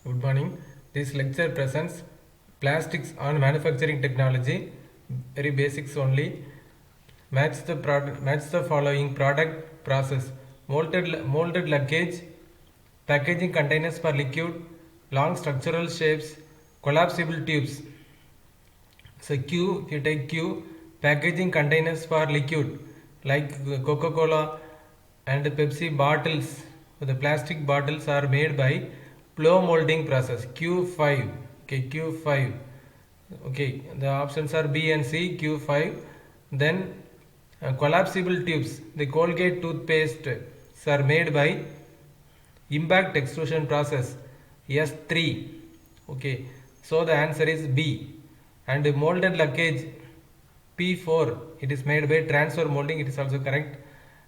Good morning. This lecture presents plastics on manufacturing technology. Very basics only. Match the following product process: molded luggage, packaging containers for liquid, long structural shapes, collapsible tubes. So Q, if you take Q, packaging containers for liquid like Coca-Cola and Pepsi bottles. The plastic bottles are made by blow molding process. Q5. Okay, Q5. Okay, the options are B and C. Q5. Then collapsible tubes. The Colgate toothpaste are made by impact extrusion process. S3. Okay, so the answer is B. And molded luggage P4, it is made by transfer molding, it is also correct.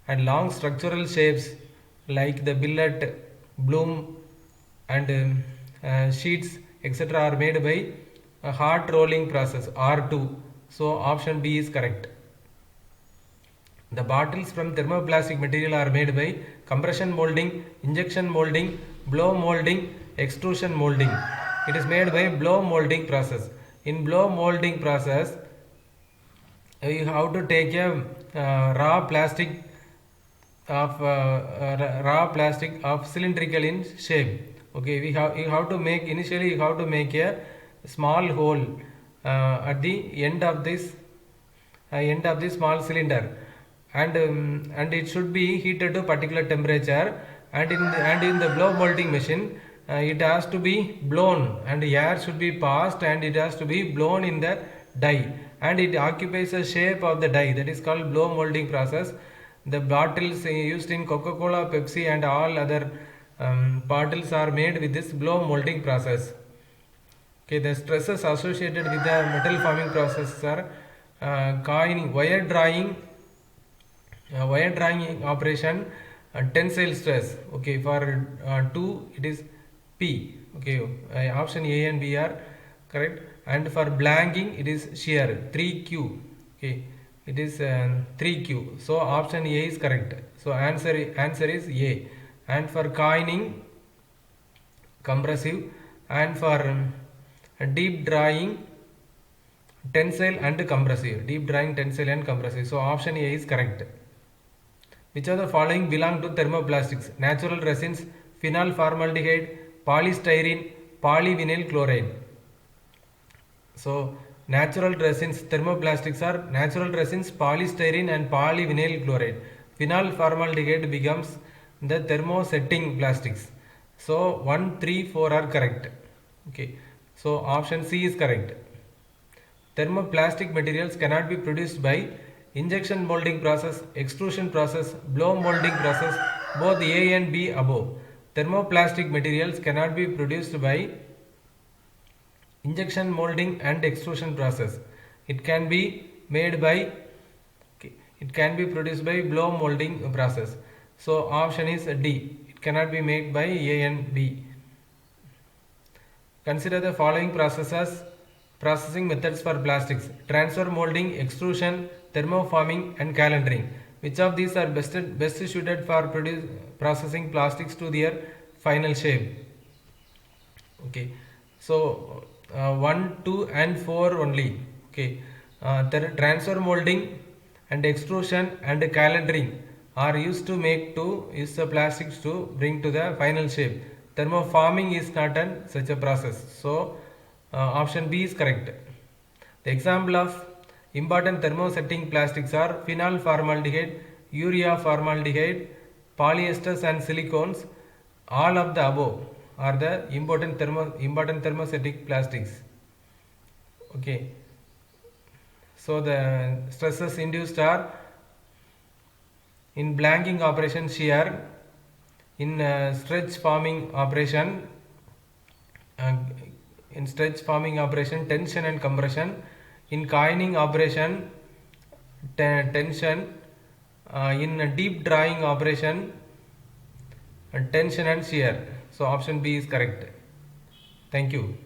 And long structural shapes like the billet, bloom, and sheets etc. are made by a hot rolling process R2. So option B is correct. The bottles from thermoplastic material are made by compression molding, injection molding, blow molding, extrusion molding. It is made by blow molding process. In blow molding process, you have to take a raw plastic of cylindrical in shape. Okay, you have to make initially you have to make a small hole at the end of this small cylinder, and it should be heated to particular temperature, and in the blow molding machine it has to be blown and air should be passed and it has to be blown in the die, and it occupies the shape of the die, that is called blow molding process. The bottles used in Coca-Cola, Pepsi and all other bottles are made with this blow molding process. Okay, the stresses associated with the metal forming process are coining, wire drawing operation, tensile stress. Okay, for 2 it is P. Okay, option A and B are correct. And for blanking it is shear 3Q. Okay, it is 3Q. So option A is correct. So answer is A. And for coining, compressive, and for deep drawing, tensile and compressive. Deep drawing, tensile and compressive. So option A is correct. Which of the following belong to thermoplastics? Natural resins, phenol formaldehyde, polystyrene, polyvinyl chloride. So natural resins, thermoplastics are natural resins, polystyrene and polyvinyl chloride. Phenol formaldehyde becomes the thermosetting plastics. So 1, 3, 4 are correct. Okay. So option C is correct. Thermoplastic materials cannot be produced by injection molding process, extrusion process, blow molding process, both A and B above. Thermoplastic materials cannot be produced by injection molding and extrusion process. It can be made by, it can be produced by blow molding process. So option is D. It cannot be made by A and B. Consider the following processing methods for plastics: transfer molding, extrusion, thermoforming and calendering. Which of these are best suited for processing plastics to their final shape? Okay, so 1, 2 and 4 only. Okay, transfer molding and extrusion and calendering are used to use the plastics to bring to the final shape. Thermoforming is not such a process. So option B is correct. The example of important thermosetting plastics are phenol formaldehyde, urea formaldehyde, polyesters and silicones. All of the above are the important thermosetting plastics. Okay. So the stresses induced are in blanking operation shear, in stretch forming operation tension and compression, in coining operation tension, in deep drawing operation tension and shear. So option B is correct. Thank you.